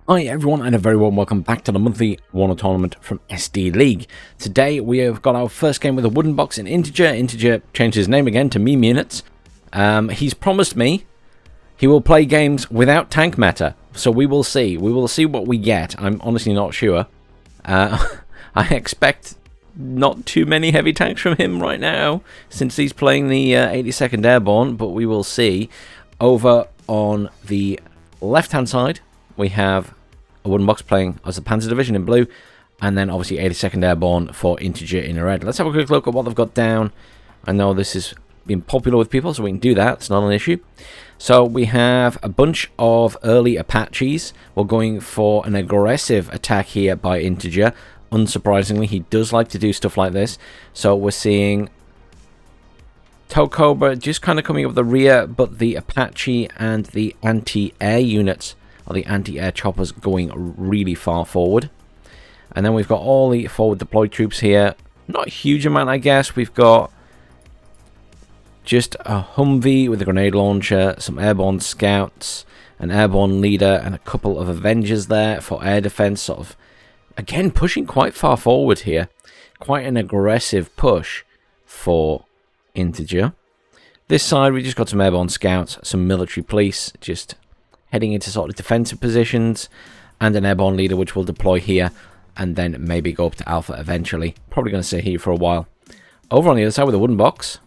Hi everyone, and a very warm welcome back to the monthly WARNO tournament from SD League. Today we have got our first game with Awoodenbox and Integ3r. Integ3r changed his name again to Meme Units. He's promised me he will play games without tank meta, so we will see. We will see what we get. I'm honestly not sure. I expect not too many heavy tanks from him right now, since he's playing the 82nd Airborne, but we will see. Over on the left-hand side, we have Awoodenbox playing as the Panzer Division in blue, and then obviously 82nd Airborne for Integ3r in red. Let's have a quick look at what they've got down. I know this has been popular with people, so we can do that. It's not an issue. So we have a bunch of early Apaches. We're going for an aggressive attack here by Integ3r. Unsurprisingly, he does like to do stuff like this. So we're seeing Cobra just kind of coming up the rear, but the Apache and the anti-air units, or the anti-air choppers, going really far forward. And then we've got all the forward deployed troops here. Not a huge amount, I guess. We've got just a Humvee with a grenade launcher, some airborne scouts, an airborne leader, and a couple of Avengers there for air defense. Sort of, again, pushing quite far forward here. Quite an aggressive push for Integ3r. This side, we just got some airborne scouts, some military police, just heading into sort of defensive positions, and an airborne leader which will deploy here and then maybe go up to Alpha eventually. Probably going to stay here for a while. Over on the other side with the Awoodenbox,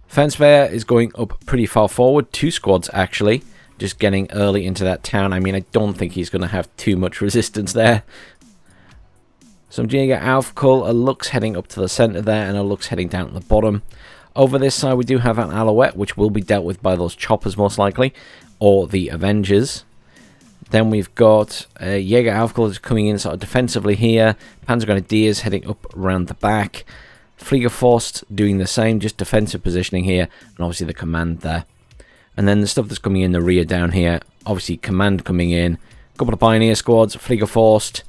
Fence Bear is going up pretty far forward. 2 squads actually, just getting early into that town. I mean, I don't think he's going to have too much resistance there. Some Jaeger Aufkull, a Lux heading up to the center there, and a Lux heading down at the bottom. Over this side, we do have an Alouette, which will be dealt with by those choppers most likely, or the Avengers. Then we've got Jaeger Aufkull coming in sort of defensively here. Panzer Grenadiers heading up around the back. Fliegerforce doing the same, just defensive positioning here, and obviously the command there. And then the stuff that's coming in the rear down here, obviously command coming in. A couple of Pioneer squads, Fliegerforce,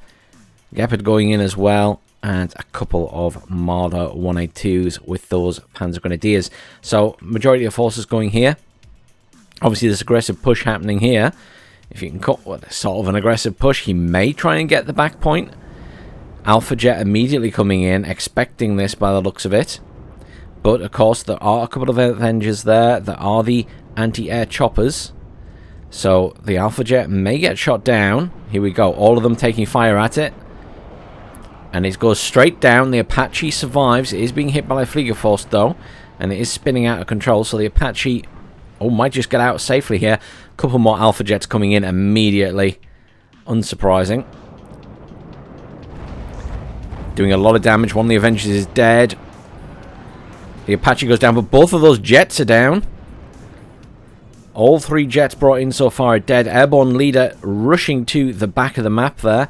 Gepard going in as well, and a couple of Marder 182s with those Panzer Grenadiers. So, majority of forces going here. Obviously, this aggressive push happening here. If you can cut with sort of an aggressive push, he may try and get the back point. Alpha Jet immediately coming in, expecting this by the looks of it. But, of course, there are a couple of Avengers there. There are the anti-air choppers. So, the Alpha Jet may get shot down. Here we go. All of them taking fire at it. And it goes straight down. The Apache survives. It is being hit by a Fliegerforce, though. And it is spinning out of control. So the Apache might just get out safely here. A couple more Alpha Jets coming in immediately. Unsurprising. Doing a lot of damage. One of the Avengers is dead. The Apache goes down, but both of those jets are down. All 3 jets brought in so far are dead. Airborne leader rushing to the back of the map there.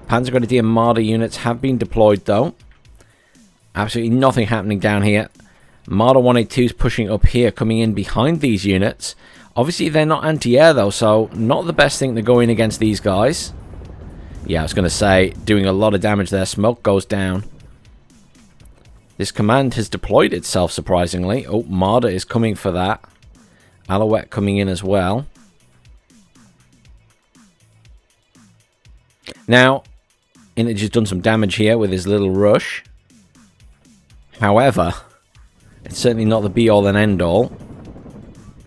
Panzer Grenadier Marder units have been deployed, though. Absolutely nothing happening down here. Marder 182s pushing up here, coming in behind these units. Obviously, they're not anti-air, though, so not the best thing to go in against these guys. Yeah, I was going to say, doing a lot of damage there. Smoke goes down. This command has deployed itself, surprisingly. Oh, Marder is coming for that. Alouette coming in as well. Now, Integ3r's done some damage here with his little rush. However, it's certainly not the be-all and end-all.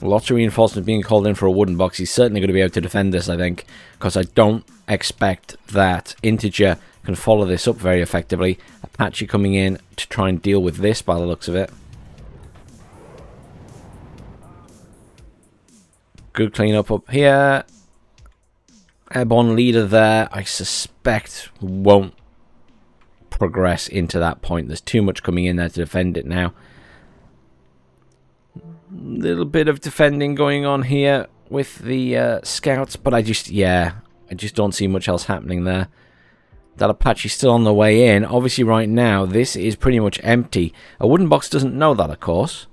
Lots of reinforcements being called in for Awoodenbox. He's certainly going to be able to defend this, I think, because I don't expect that Integ3r can follow this up very effectively. Apache coming in to try and deal with this by the looks of it. Good cleanup up here. Airborne leader there, I suspect, won't progress into that point. There's too much coming in there to defend it now. Little bit of defending going on here with the scouts, but I just don't see much else happening there. That Apache's still on the way in. Obviously, right now, this is pretty much empty. Awoodenbox doesn't know that, of course.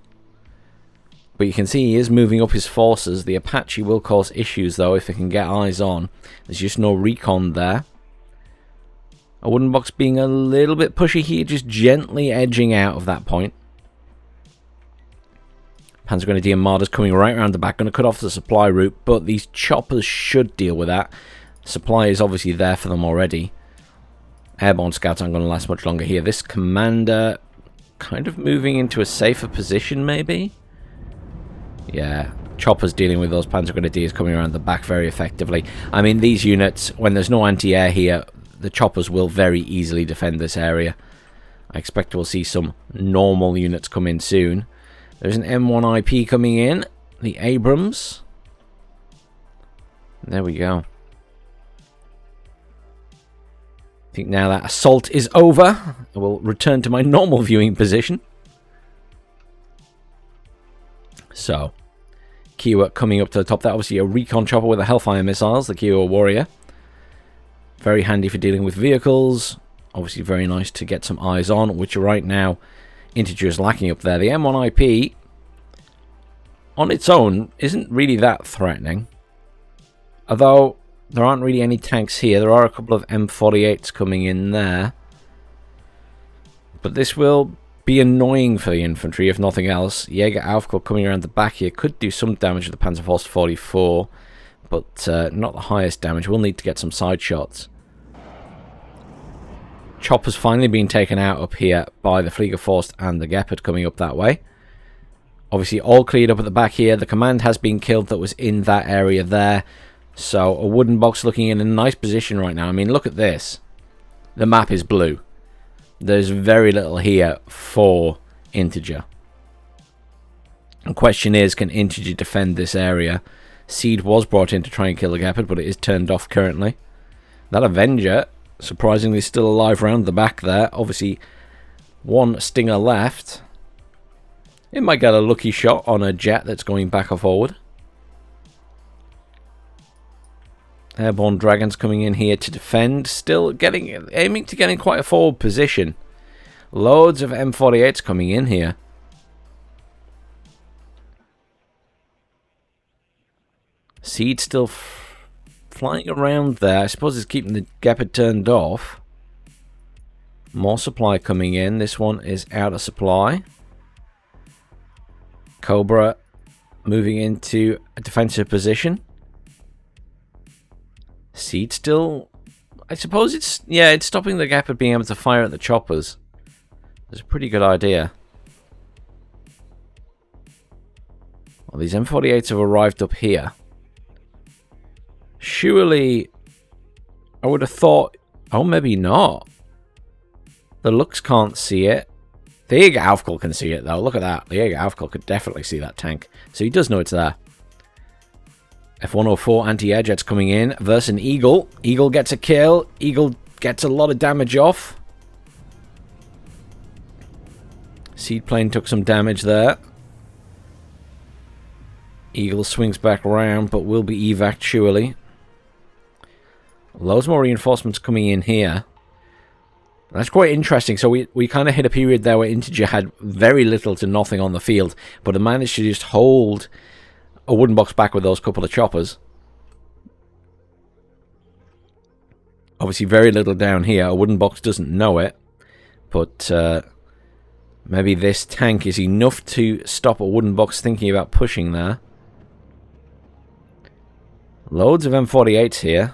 But you can see he is moving up his forces. The Apache will cause issues, though, if it can get eyes on. There's just no recon there. Awoodenbox being a little bit pushy here, just gently edging out of that point. Panzer Grenadier Marder's coming right around the back, going to cut off the supply route, but these choppers should deal with that. Supply is obviously there for them already. Airborne scouts aren't going to last much longer here. This commander kind of moving into a safer position, maybe? Yeah, choppers dealing with those Panzer Grenadiers coming around the back very effectively. I mean, these units, when there's no anti-air here, the choppers will very easily defend this area. I expect we'll see some normal units come in soon. There's an M1 IP coming in. The Abrams. There we go. I think now that assault is over, I will return to my normal viewing position. So, Kiowa coming up to the top. That obviously a recon chopper with the Hellfire missiles, the Kiowa Warrior. Very handy for dealing with vehicles. Obviously very nice to get some eyes on, which right now Integer is lacking up there. The M1 IP on its own isn't really that threatening. Although there aren't really any tanks here. There are a couple of M48s coming in there. But this will be annoying for the infantry, if nothing else. Jäger Aufklub coming around the back here could do some damage to the Panzerfaust 44. But not the highest damage. We'll need to get some side shots. Chopper's finally being taken out up here by the Fliegerforst and the Gepard coming up that way. Obviously all cleared up at the back here. The command has been killed that was in that area there. So Awoodenbox looking in a nice position right now. I mean, look at this. The map is blue. There's very little here for Integer. The question is, can Integer defend this area? Seed was brought in to try and kill the Gepard, but it is turned off currently. That Avenger, surprisingly, still alive around the back there. Obviously, one Stinger left. It might get a lucky shot on a jet that's going back or forward. Airborne Dragons coming in here to defend. Still aiming to get in quite a forward position. Loads of M48s coming in here. Seed still flying around there. I suppose it's keeping the Gepard turned off. More supply coming in. This one is out of supply. Cobra moving into a defensive position. Seed still... I suppose it's... yeah, it's stopping the Gepard being able to fire at the choppers. It's a pretty good idea. Well, these M48s have arrived up here. Surely, I would have thought... oh, maybe not. The Lux can't see it. The Jäger Aufklub can see it, though. Look at that. The Jäger Aufklub could definitely see that tank. So he does know it's there. F-104 anti-air jets coming in versus an Eagle. Eagle gets a kill. Eagle gets a lot of damage off. Seedplane took some damage there. Eagle swings back around, but will be evac'd surely. Loads more reinforcements coming in here. That's quite interesting. So we kind of hit a period there where Integer had very little to nothing on the field, but it managed to just hold Awoodenbox back with those couple of choppers. Obviously very little down here. Awoodenbox doesn't know it, but maybe this tank is enough to stop Awoodenbox thinking about pushing there. Loads of M48s here.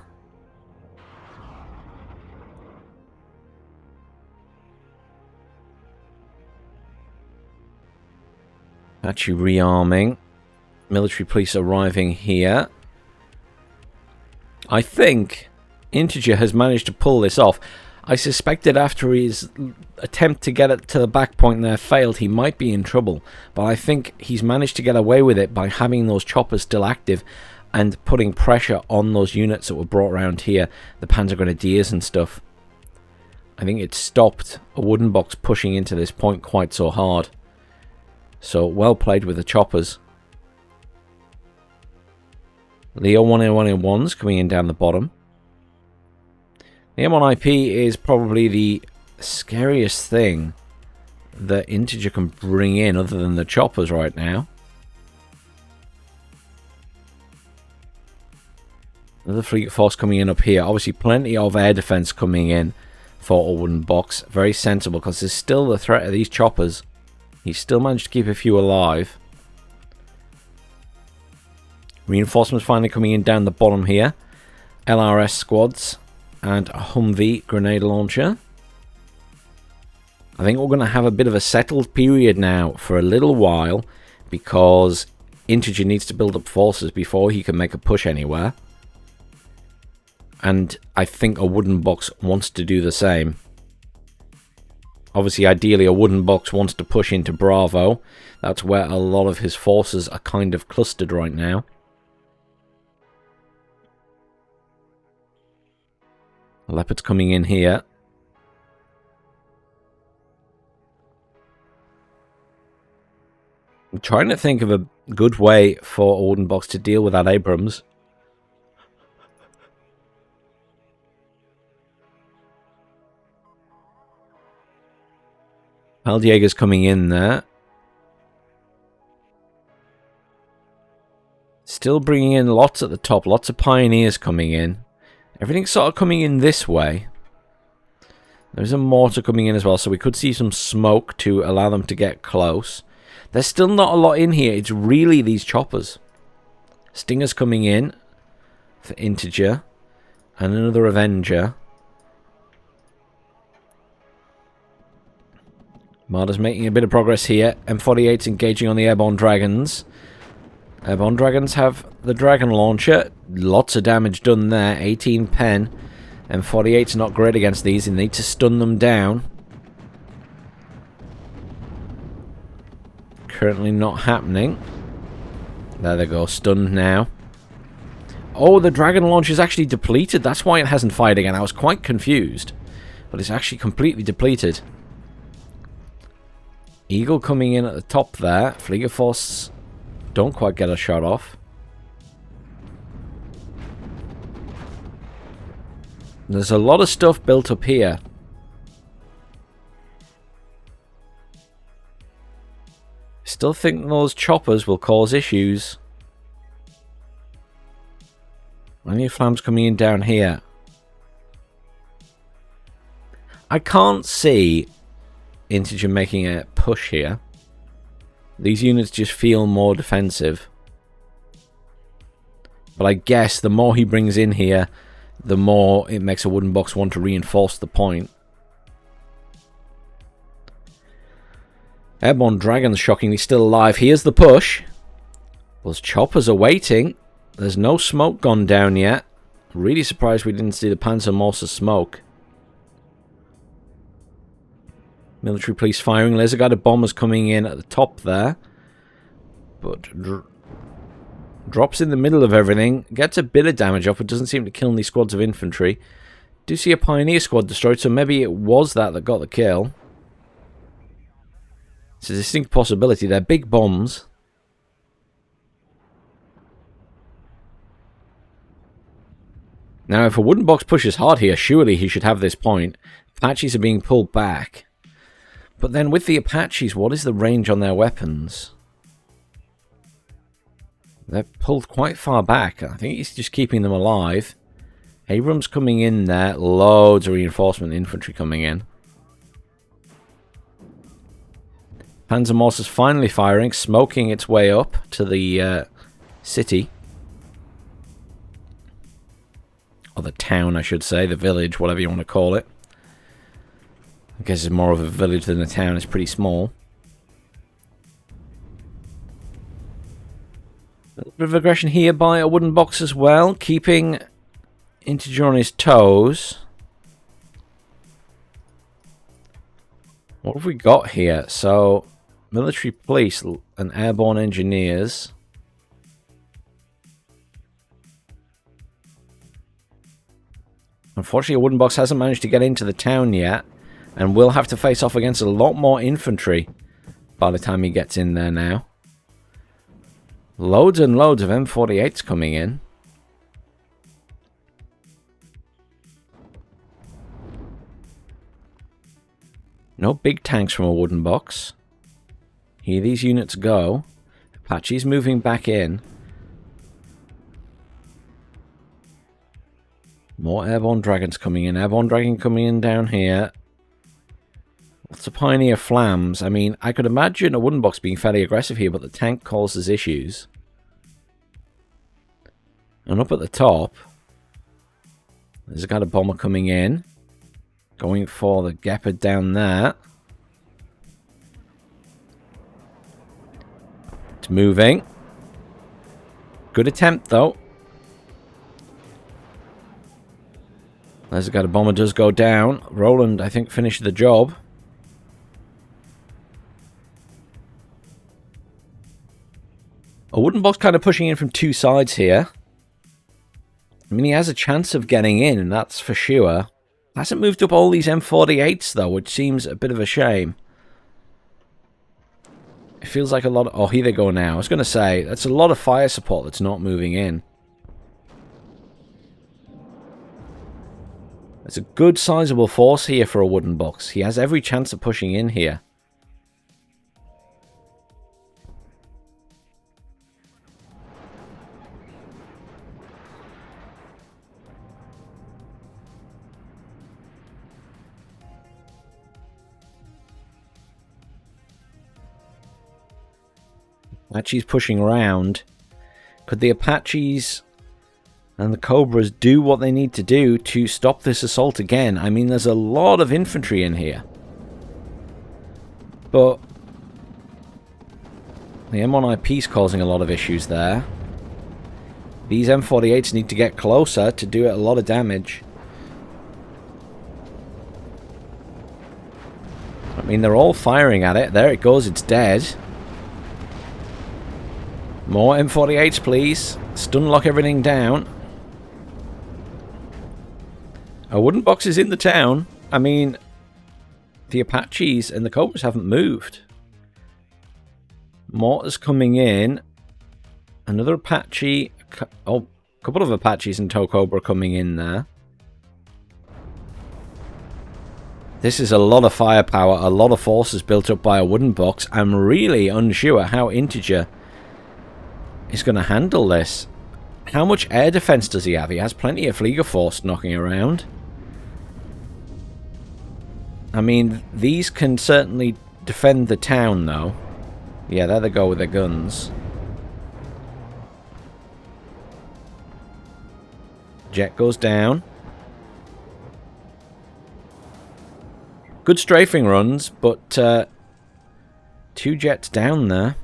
Apache rearming. Military police arriving here. I think Integer has managed to pull this off. I suspected after his attempt to get it to the back point there failed, he might be in trouble. But I think he's managed to get away with it by having those choppers still active and putting pressure on those units that were brought around here, the Panzer Grenadiers and stuff. I think it stopped Awoodenbox pushing into this point quite so hard. So, well played with the choppers. Leo 1A1A1s coming in down the bottom. The M1 IP is probably the scariest thing that Integer can bring in other than the choppers right now. Another fleet force coming in up here. Obviously plenty of air defense coming in for Awoodenbox. Very sensible because there's still the threat of these choppers. He's still managed to keep a few alive. Reinforcements finally coming in down the bottom here. LRS squads and a Humvee grenade launcher. I think we're going to have a bit of a settled period now for a little while, because Integer needs to build up forces before he can make a push anywhere. And I think Awoodenbox wants to do the same. Obviously, ideally, Awoodenbox wants to push into Bravo. That's where a lot of his forces are kind of clustered right now. Leopard's coming in here. I'm trying to think of a good way for Awoodenbox to deal with that Abrams. Feldjäger's coming in there. Still bringing in lots at the top. Lots of pioneers coming in. Everything's sort of coming in this way. There's a mortar coming in as well, so we could see some smoke to allow them to get close. There's still not a lot in here. It's really these choppers. Stinger's coming in for Integer. And another Avenger. Marder's making a bit of progress here. M48's engaging on the Airborne Dragons. Airborne Dragons have the Dragon Launcher. Lots of damage done there. 18 pen. M48's not great against these. You need to stun them down. Currently not happening. There they go. Stunned now. Oh, the Dragon Launcher is actually depleted. That's why it hasn't fired again. I was quite confused. But it's actually completely depleted. Eagle coming in at the top there. Fliegerforce don't quite get a shot off. There's a lot of stuff built up here. Still think those choppers will cause issues. Plenty of flams coming in down here. I can't see Integer making a push here. These units just feel more defensive. But I guess the more he brings in here, the more it makes Awoodenbox want to reinforce the point. Airborne Dragon's shockingly still alive. Here's the push. Those choppers are waiting. There's no smoke gone down yet. Really surprised we didn't see the Panzermörser smoke. Military police firing. Laser guided bombers coming in at the top there. But drops in the middle of everything. Gets a bit of damage off. It doesn't seem to kill any squads of infantry. Do see a Pioneer squad destroyed, so maybe it was that got the kill. It's a distinct possibility. They're big bombs. Now, if Awoodenbox pushes hard here, surely he should have this point. Apaches are being pulled back. But then with the Apaches, what is the range on their weapons? They're pulled quite far back. I think he's just keeping them alive. Abrams coming in there. Loads of reinforcement infantry coming in. Panzermörser's finally firing, smoking its way up to the city. Or the town, I should say. The village, whatever you want to call it. I guess it's more of a village than a town. It's pretty small. A little bit of aggression here by Awoodenbox as well. Keeping Integer on his toes. What have we got here? So, military police and airborne engineers. Unfortunately, Awoodenbox hasn't managed to get into the town yet. And will have to face off against a lot more infantry by the time he gets in there now. Loads and loads of M48s coming in. No big tanks from Awoodenbox. Here these units go. Apache's moving back in. More airborne dragons coming in. Airborne dragon coming in down here. Lots of Pioneer flams. I mean, I could imagine Awoodenbox being fairly aggressive here, but the tank causes issues. And up at the top, there's got a bomber coming in. Going for the Gepard down there. It's moving. Good attempt, though. There's got a bomber does go down. Roland, I think, finished the job. Awoodenbox kind of pushing in from two sides here. I mean, he has a chance of getting in, and that's for sure. Hasn't moved up all these M48s, though, which seems a bit of a shame. It feels like a lot of... Oh, here they go now. I was going to say, that's a lot of fire support that's not moving in. It's a good sizable force here for Awoodenbox. He has every chance of pushing in here. Apache's pushing around. Could the Apaches and the Cobras do what they need to do to stop this assault again? I mean, there's a lot of infantry in here. But the M1IP's causing a lot of issues there. These M48s need to get closer to do a lot of damage. I mean, they're all firing at it. There it goes, it's dead. More M48s, please. Stun lock everything down. Awoodenbox is in the town. I mean, the Apaches and the Cobras haven't moved. Mortars coming in. Another Apache. Oh, a couple of Apaches and tow Cobra coming in there. This is a lot of firepower, a lot of forces built up by Awoodenbox. I'm really unsure how Integer is going to handle this. How much air defense does he have? He has plenty of Fliegerforce knocking around. I mean, these can certainly defend the town, though. Yeah, there they go with their guns. Jet goes down. Good strafing runs, but two jets down there.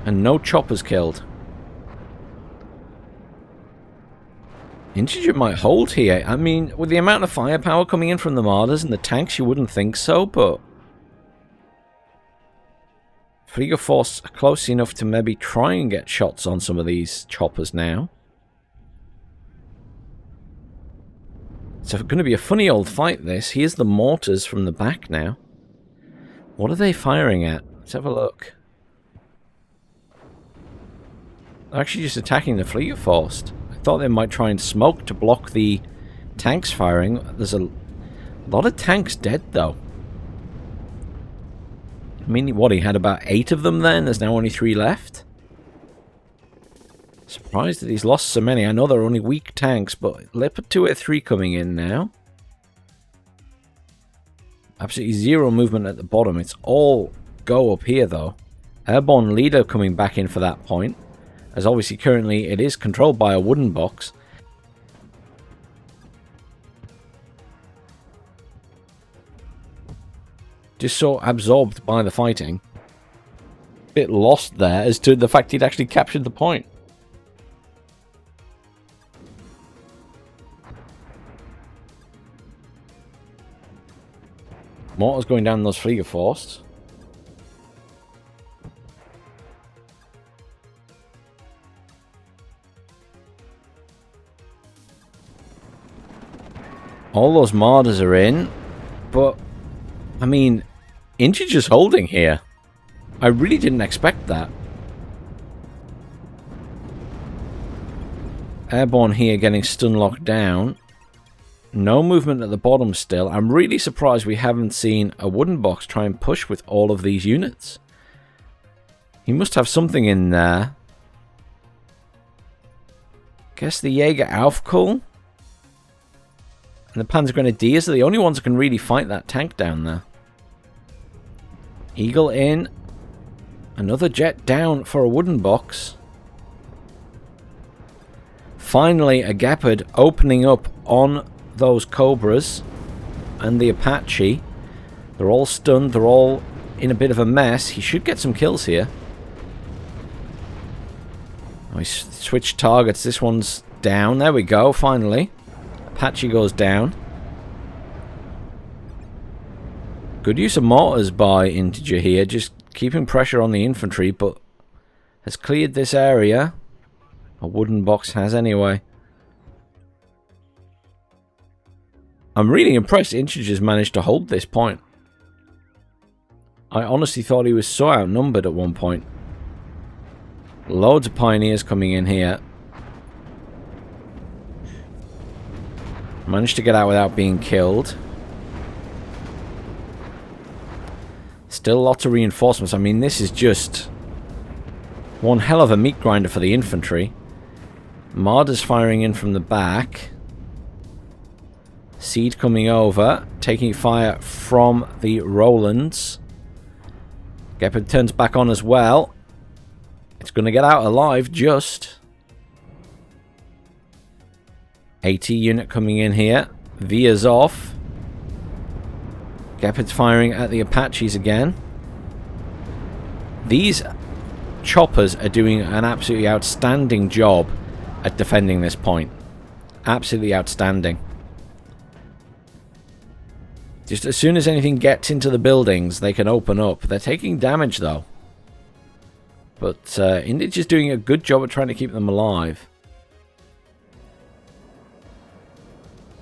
And no choppers killed. Integer might hold here. I mean, with the amount of firepower coming in from the Martyrs and the tanks, you wouldn't think so, but Fliegerforce are close enough to maybe try and get shots on some of these choppers now. It's going to be a funny old fight, this. Here's the mortars from the back now. What are they firing at? Let's have a look. They're actually just attacking the Fliegerforce. I thought they might try and smoke to block the tanks firing. There's a lot of tanks dead, though. I mean, what, he had about 8 of them then? There's now only 3 left? Surprised that he's lost so many. I know they're only weak tanks, but Leopard 2 at 3 coming in now. Absolutely zero movement at the bottom. It's all go up here, though. Airborne Leader coming back in for that point. As obviously currently it is controlled by Awoodenbox. Just so absorbed by the fighting. Bit lost there as to the fact he'd actually captured the point. Mortars going down those Fliegerforce. All those Martyrs are in, but, I mean, Integer's holding here. I really didn't expect that. Airborne here getting stun locked down. No movement at the bottom still. I'm really surprised we haven't seen Awoodenbox try and push with all of these units. He must have something in there. Guess the Jaeger Aufkull and the Panzer Grenadiers are the only ones that can really fight that tank down there. Eagle in. Another jet down for Awoodenbox. Finally, a Gepard opening up on those Cobras and the Apache. They're all stunned. They're all in a bit of a mess. He should get some kills here. Oh, he switched targets. This one's down. There we go, finally. Apache goes down. Good use of mortars by Integer here. Just keeping pressure on the infantry, but has cleared this area. Awoodenbox has anyway. I'm really impressed Integer's managed to hold this point. I honestly thought he was so outnumbered at one point. Loads of pioneers coming in here. Managed to get out without being killed. Still lots of reinforcements. I mean, this is just one hell of a meat grinder for the infantry. Marder's firing in from the back. Seed coming over, taking fire from the Rolands. Gepard turns back on as well. It's going to get out alive, just. 80 unit coming in here. Veers off. Gepard's firing at the Apaches again. These choppers are doing an absolutely outstanding job at defending this point. Absolutely outstanding. Just as soon as anything gets into the buildings, they can open up. They're taking damage, though. But Indich is doing a good job at trying to keep them alive.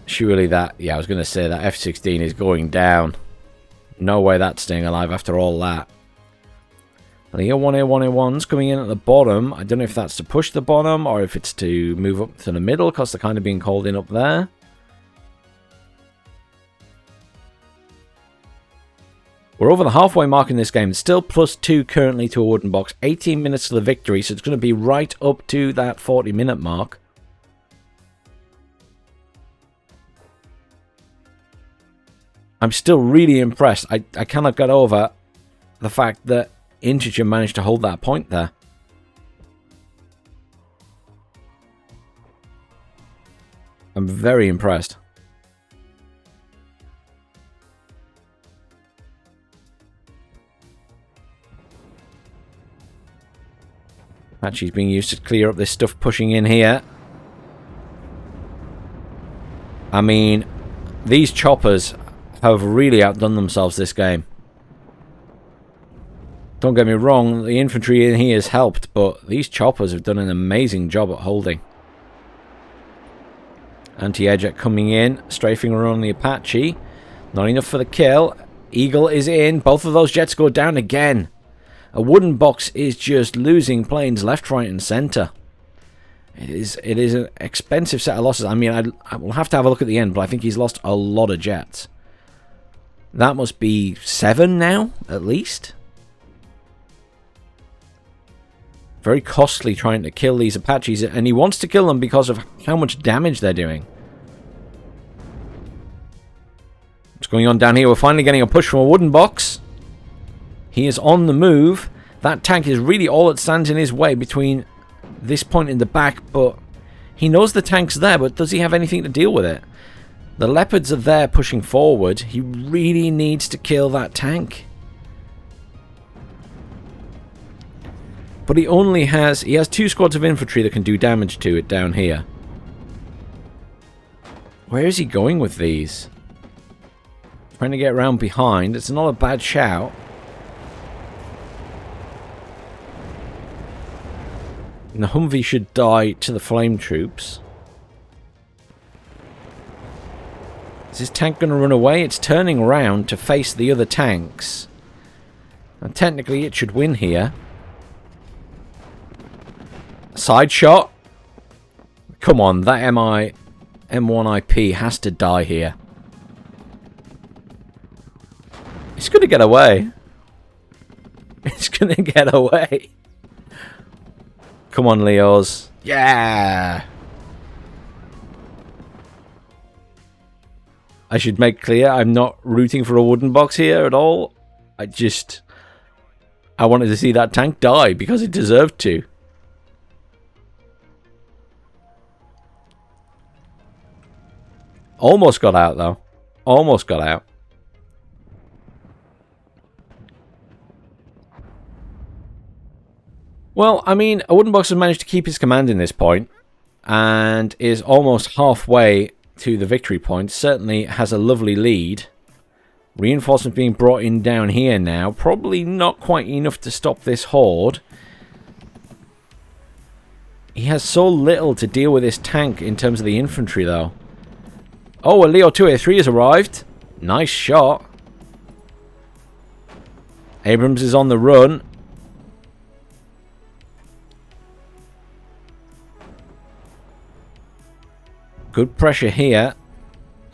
Surely that... Yeah, I was going to say that F-16 is going down. No way that's staying alive after all that. And here, 1A1A1's coming in at the bottom. I don't know if that's to push the bottom or if it's to move up to the middle, because they're kind of being called in up there. We're over the halfway mark in this game. It's still +2 currently to Awoodenbox. 18 minutes to the victory, so it's going to be right up to that 40-minute mark. I'm still really impressed. I cannot get over the fact that Integer managed to hold that point there. I'm very impressed. Apache's being used to clear up this stuff pushing in here. I mean, these choppers have really outdone themselves this game. Don't get me wrong, the infantry in here has helped, but these choppers have done an amazing job at holding. Anti-air jet coming in, strafing around the Apache. Not enough for the kill. Eagle is in. Both of those jets go down again. Awoodenbox is just losing planes left, right, and centre. It is an expensive set of losses. I mean, I will have to have a look at the end, but I think he's lost a lot of jets. That must be 7 now, at least. Very costly trying to kill these Apaches, and he wants to kill them because of how much damage they're doing. What's going on down here? We're finally getting a push from Awoodenbox. He is on the move. That tank is really all that stands in his way between this point in the back, but he knows the tank's there, but does he have anything to deal with it? The Leopards are there pushing forward. He really needs to kill that tank. But he has 2 squads of infantry that can do damage to it down here. Where is he going with these? Trying to get around behind. It's not a bad shout. And the Humvee should die to the flame troops. Is this tank going to run away? It's turning around to face the other tanks. And technically it should win here. Side shot. Come on, that M1IP has to die here. It's going to get away. It's going to get away. Come on, Leos. Yeah! I should make clear I'm not rooting for Awoodenbox here at all. I wanted to see that tank die because it deserved to. Almost got out, though. Almost got out. Well, I mean, Awoodenbox has managed to keep his command in this point and is almost halfway to the victory point. Certainly has a lovely lead. Reinforcements being brought in down here now. Probably not quite enough to stop this horde. He has so little to deal with this tank in terms of the infantry, though. Oh, a Leo 2A3 has arrived. Nice shot. Abrams is on the run. Good pressure here.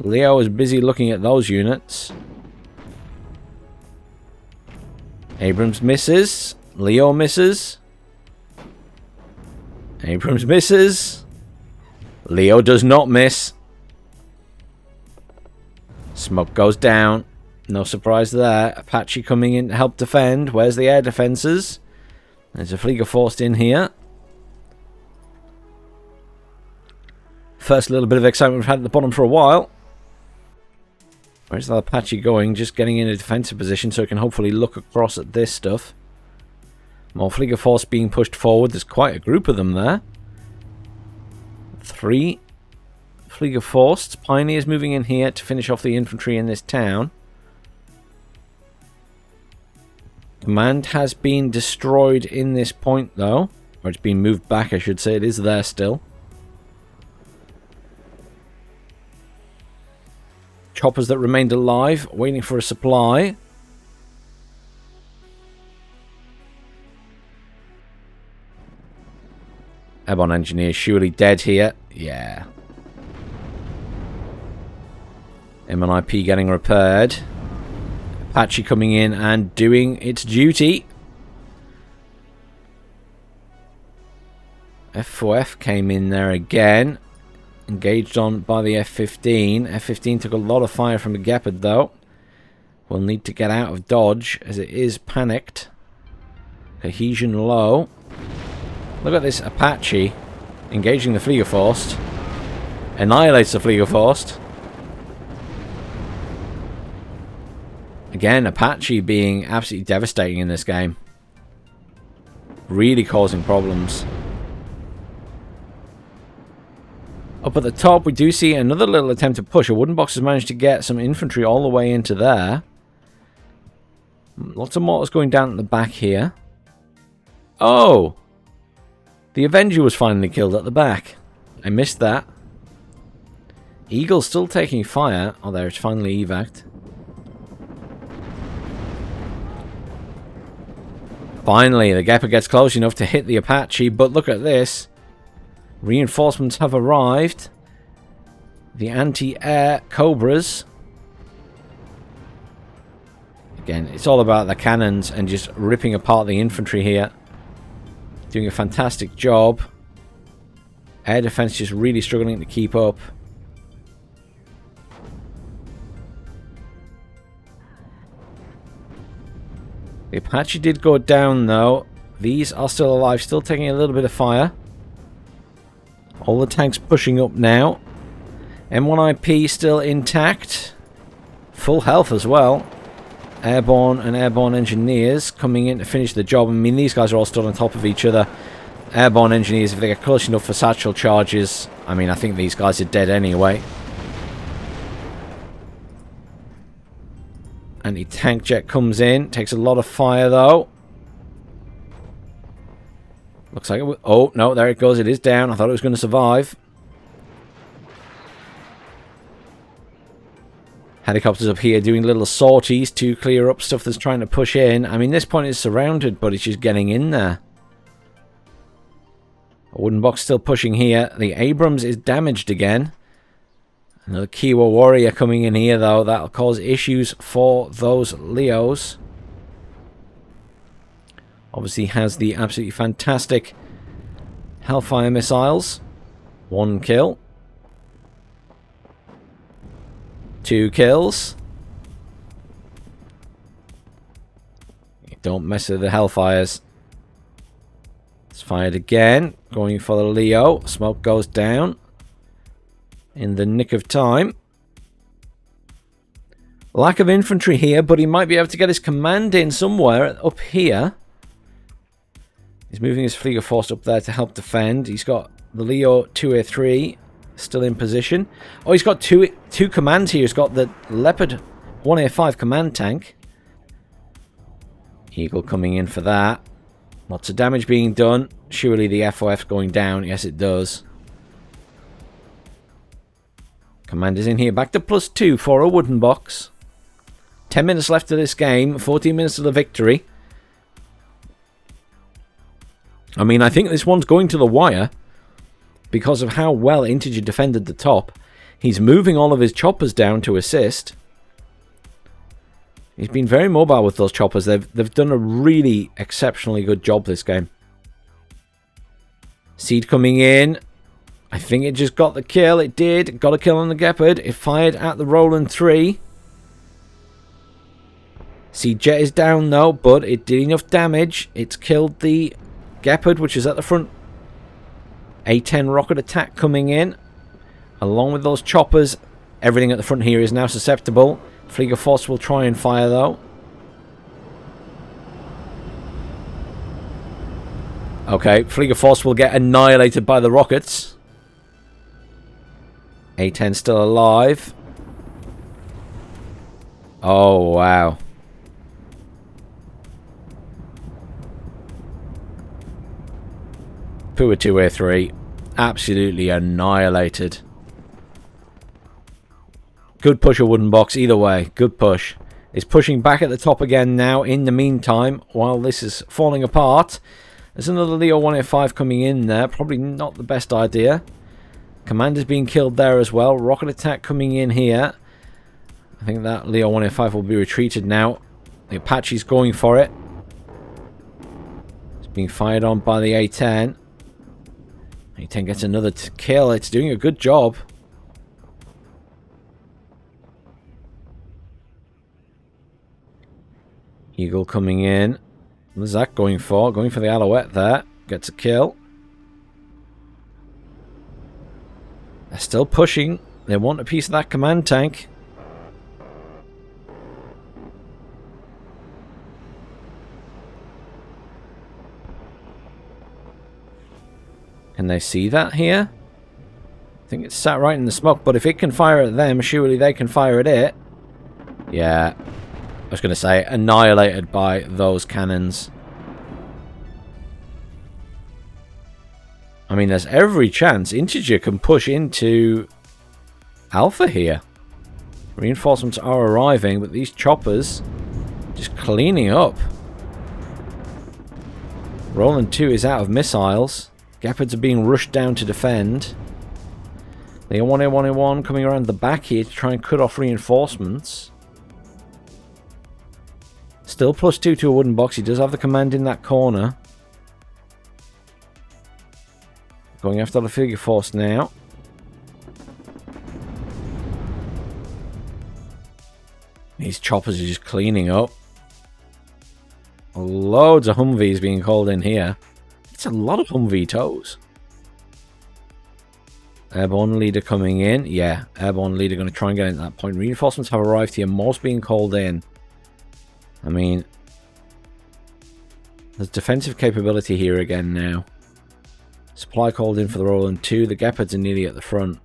Leo is busy looking at those units. Abrams misses. Leo misses. Abrams misses. Leo does not miss. Smoke goes down. No surprise there. Apache coming in to help defend. Where's the air defenses? There's a Flieger forced in here. First little bit of excitement we've had at the bottom for a while. Where's that Apache going? Just getting in a defensive position so it can hopefully look across at this stuff. More Flieger force being pushed forward. There's quite a group of them there. 3 Flieger forced. Pioneers moving in here to finish off the infantry in this town. Command has been destroyed in this point, though. Or it's been moved back, I should say. It is there still. Choppers that remained alive, waiting for a supply. Airborne engineer surely dead here. Yeah. M1IP getting repaired. Apache coming in and doing its duty. F4F came in there again. Engaged on by the F-15. F-15 took a lot of fire from the Gepard, though. We'll need to get out of dodge as it is panicked. Cohesion low. Look at this Apache engaging the Flieger forced. Annihilates the Flieger forced. Again, Apache being absolutely devastating in this game. Really causing problems. Up at the top, we do see another little attempt to push. Awoodenbox has managed to get some infantry all the way into there. Lots of mortars going down at the back here. Oh! The Avenger was finally killed at the back. I missed that. Eagle's still taking fire. Oh, there, it's finally evac'd. Finally, the Gepard gets close enough to hit the Apache, but look at this. Reinforcements have arrived. The anti-air Cobras. Again, it's all about the cannons and just ripping apart the infantry here. Doing a fantastic job. Air defense just really struggling to keep up. The Apache did go down, though. These are still alive, still taking a little bit of fire. All the tanks pushing up now. M1IP still intact. Full health as well. Airborne and airborne engineers coming in to finish the job. I mean, these guys are all stood on top of each other. Airborne engineers, if they get close enough for satchel charges, I mean, I think these guys are dead anyway. Anti-tank jet comes in. Takes a lot of fire, though. Looks like it. Oh, no, there it goes. It is down. I thought it was going to survive. Helicopters up here doing little sorties to clear up stuff that's trying to push in. I mean, this point is surrounded, but it's just getting in there. Awoodenbox still pushing here. The Abrams is damaged again. Another Kiowa warrior coming in here, though. That'll cause issues for those Leos. Obviously has the absolutely fantastic Hellfire missiles. 1 kill. 2 kills. Don't mess with the Hellfires. It's fired again. Going for the Leo. Smoke goes down. In the nick of time. Lack of infantry here, but he might be able to get his command in somewhere up here. He's moving his Flieger Force up there to help defend. He's got the Leo 2A3 still in position. Oh, he's got two commands here. He's got the Leopard 1A5 command tank. Eagle coming in for that. Lots of damage being done. Surely the FOF's going down. Yes, it does. Commander's in here. Back to +2 for Awoodenbox. 10 minutes left of this game. 14 minutes to the victory. I mean, I think this one's going to the wire because of how well Integer defended the top. He's moving all of his choppers down to assist. He's been very mobile with those choppers. They've done a really exceptionally good job this game. Seed coming in. I think it just got the kill. It did. Got a kill on the Gepard. It fired at the Roland 3. Seed Jet is down though, but it did enough damage. It's killed the Gepard, which is at the front. A-10 rocket attack coming in. Along with those choppers. Everything at the front here is now susceptible. Flieger Force will try and fire though. Okay, Flieger Force will get annihilated by the rockets. A-10 still alive. Oh, wow. Pua 2A3. Absolutely annihilated. Good push, Awoodenbox, either way. Good push. It's pushing back at the top again now in the meantime, while this is falling apart. There's another Leo 1A5 coming in there. Probably not the best idea. Commander's being killed there as well. Rocket attack coming in here. I think that Leo 1A5 will be retreated now. The Apache's going for it. It's being fired on by the A-10. A-10 gets another kill. It's doing a good job. Eagle coming in. What's that going for? Going for the Alouette there. Gets a kill. They're still pushing. They want a piece of that command tank. Can they see that here? I think it's sat right in the smoke, but if it can fire at them, surely they can fire at it. Yeah. I was going to say, annihilated by those cannons. I mean, there's every chance Integer can push into Alpha here. Reinforcements are arriving, but these choppers just cleaning up. Roland 2 is out of missiles. Gepards are being rushed down to defend. The 1A1A1 coming around the back here to try and cut off reinforcements. Still +2 to Awoodenbox. He does have the command in that corner. Going after the Flieger Force now. These choppers are just cleaning up. Loads of Humvees being called in here. It's a lot of Humvee tows. Airborne leader coming in. Yeah, airborne leader going to try and get into that point. Reinforcements have arrived here. More's being called in. I mean, there's defensive capability here again now. Supply called in for the Roland 2. The Gepards are nearly at the front.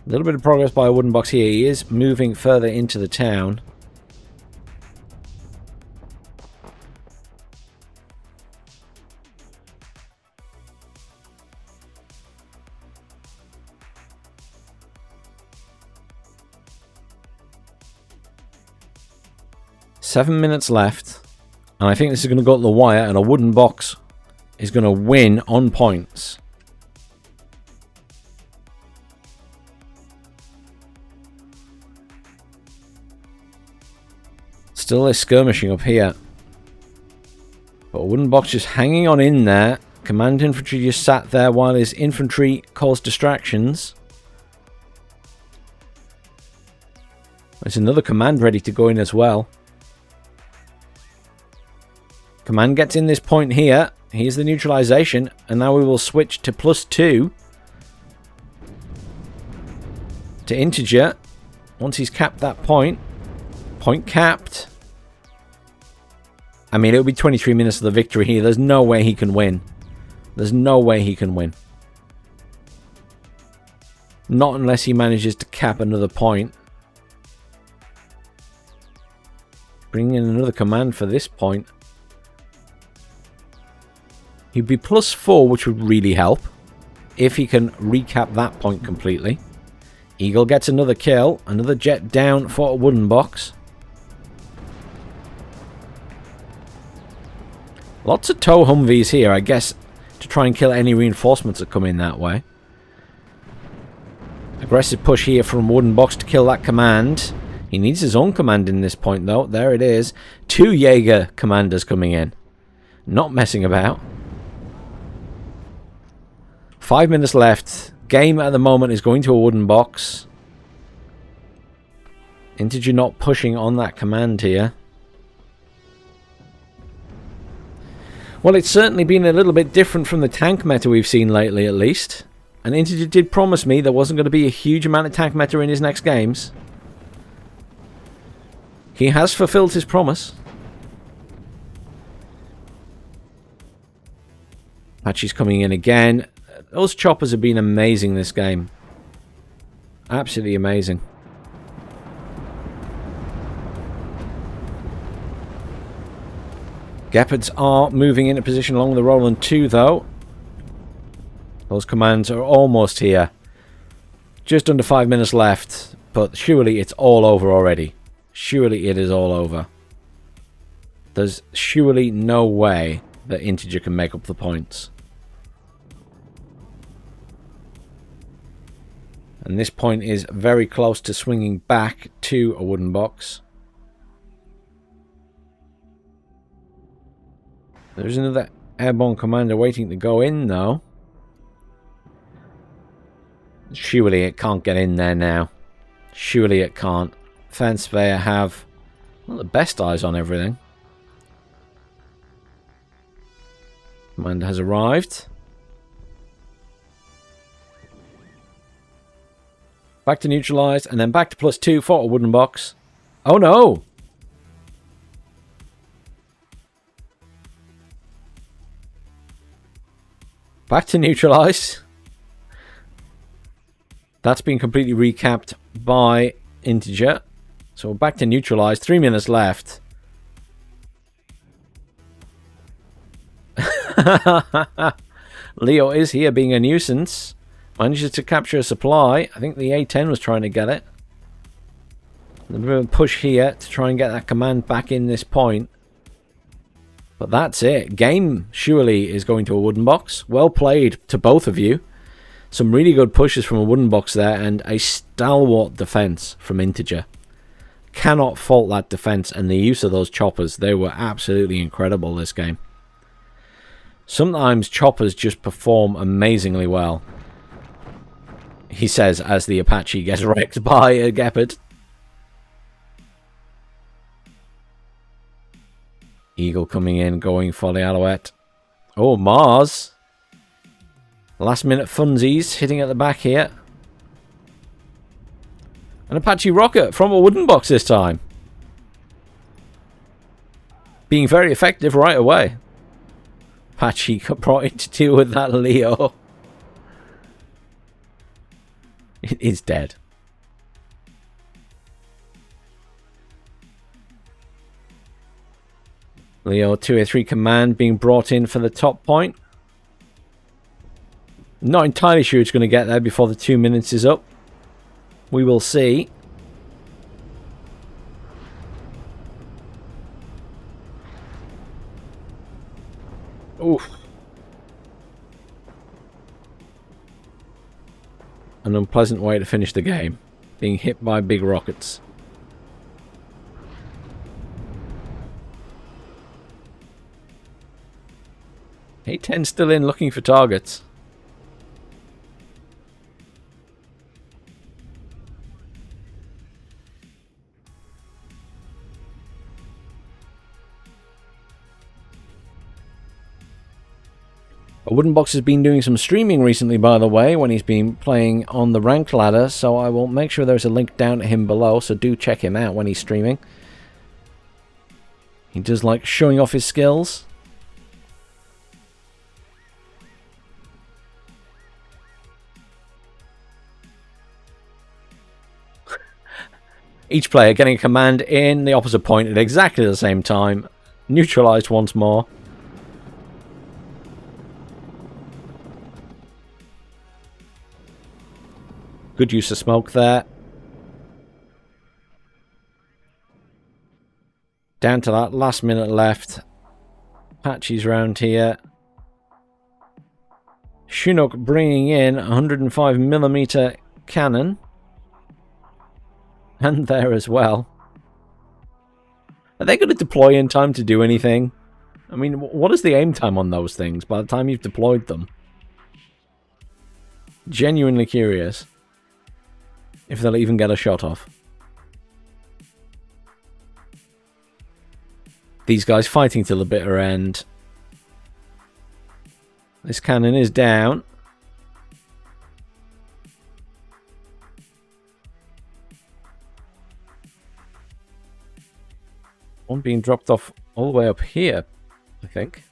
A little bit of progress by Awoodenbox here. He is moving further into the town. Seven minutes left, and I think this is going to go to the wire, and Awoodenbox is going to win on points. Still is skirmishing up here, but Awoodenbox just hanging on in there. Command infantry just sat there while his infantry caused distractions. There's another command ready to go in as well. Command gets in this point here. Here's the neutralization. And now we will switch to +2. To Integer. Once he's capped that point. Point capped. I mean, it'll be 23 minutes of the victory here. There's no way he can win. There's no way he can win. Not unless he manages to cap another point. Bring in another command for this point. He'd be +4, which would really help. If he can recap that point completely. Eagle gets another kill. Another jet down for Awoodenbox. Lots of tow Humvees here, I guess, to try and kill any reinforcements that come in that way. Aggressive push here from Awoodenbox to kill that command. He needs his own command in this point, though. There it is. 2 Jaeger commanders coming in. Not messing about. 5 minutes left. Game at the moment is going to Awoodenbox. Integer not pushing on that command here. Well, it's certainly been a little bit different from the tank meta we've seen lately, at least. And Integer did promise me there wasn't going to be a huge amount of tank meta in his next games. He has fulfilled his promise. Apache's coming in again. Those choppers have been amazing this game. Absolutely amazing. Gepards are moving into position along the Roland 2, though. Those commands are almost here. Just under 5 minutes left, but surely it's all over already. Surely it is all over. There's surely no way that Integer can make up the points. And this point is very close to swinging back to Awoodenbox. There's another airborne commander waiting to go in, though. Surely it can't get in there now. Surely it can't. Fansphere have one of the best eyes on everything. Commander has arrived. Back to neutralized, and then back to +2 for Awoodenbox. Oh no! Back to neutralized. That's been completely recapped by Integer. So we're back to neutralized. 3 minutes left. Leo is here being a nuisance. Manages to capture a supply. I think the A-10 was trying to get it. A bit of a push here to try and get that command back in this point. But that's it. Game surely is going to Awoodenbox. Well played to both of you. Some really good pushes from Awoodenbox there, and a stalwart defense from Integer. Cannot fault that defense, and the use of those choppers. They were absolutely incredible this game. Sometimes choppers just perform amazingly well. He says as the Apache gets wrecked by a Gepard. Eagle coming in, going for the Alouette. Oh, Mars. Last minute funsies hitting at the back here. An Apache rocket from Awoodenbox this time. Being very effective right away. Apache got brought in to deal with that Leo. It is dead. Leo 2A3 command being brought in for the top point. Not entirely sure it's going to get there before the 2 minutes is up. We will see. Oof. An unpleasant way to finish the game. Being hit by big rockets. A-10 still in looking for targets. Awoodenbox has been doing some streaming recently, by the way, when he's been playing on the ranked ladder, so I will make sure there's a link down to him below, so do check him out when he's streaming. He does like showing off his skills. Each player getting a command in the opposite point at exactly the same time. Neutralized once more. Good use of smoke there. Down to that last minute left. Apache's round here. Chinook bringing in a 105mm cannon. And there as well. Are they going to deploy in time to do anything? I mean, what is the aim time on those things by the time you've deployed them? Genuinely curious if they'll even get a shot off. These guys fighting till the bitter end. This cannon is down. One being dropped off all the way up here, I think.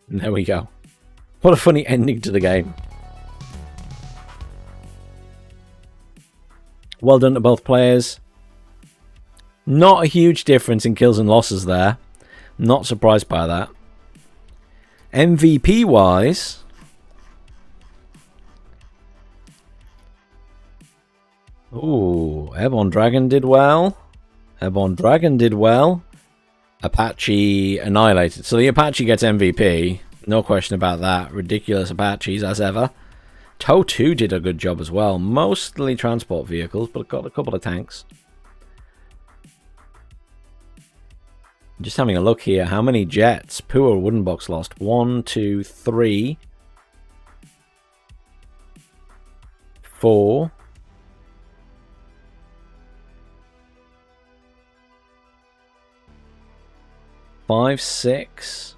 And there we go. What a funny ending to the game. Well done to both players. Not a huge difference in kills and losses there. Not surprised by that. MVP wise, ooh, Airborne Dragon did well. Airborne Dragon did well. Apache annihilated. So the Apache gets MVP. No question about that. Ridiculous Apaches as ever. TOW 2 did a good job as well. Mostly transport vehicles, but got a couple of tanks. Just having a look here. How many jets? Poor Awoodenbox lost. 1, 2, 3, 4. 5, 6,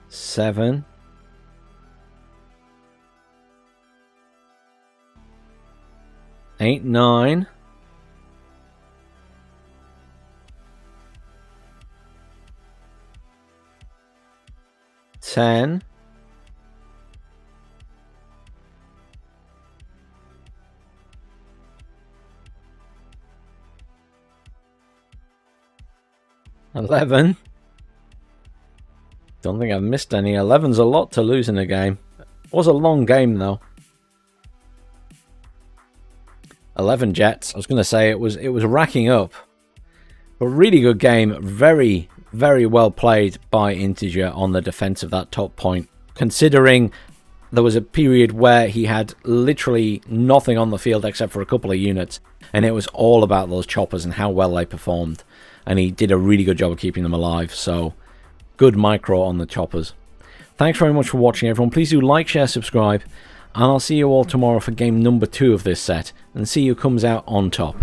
7, 8, 9, 10, 11. Don't think I've missed any. 11's a lot to lose in a game. It was a long game though. 11 jets. I was going to say it was racking up. But really good game. Very, very well played by Integer on the defense of that top point. Considering there was a period where he had literally nothing on the field except for a couple of units. And it was all about those choppers and how well they performed. And he did a really good job of keeping them alive. So, good micro on the choppers. Thanks very much for watching, everyone. Please do like, share, subscribe. And I'll see you all tomorrow for game number 2 of this set. And see who comes out on top.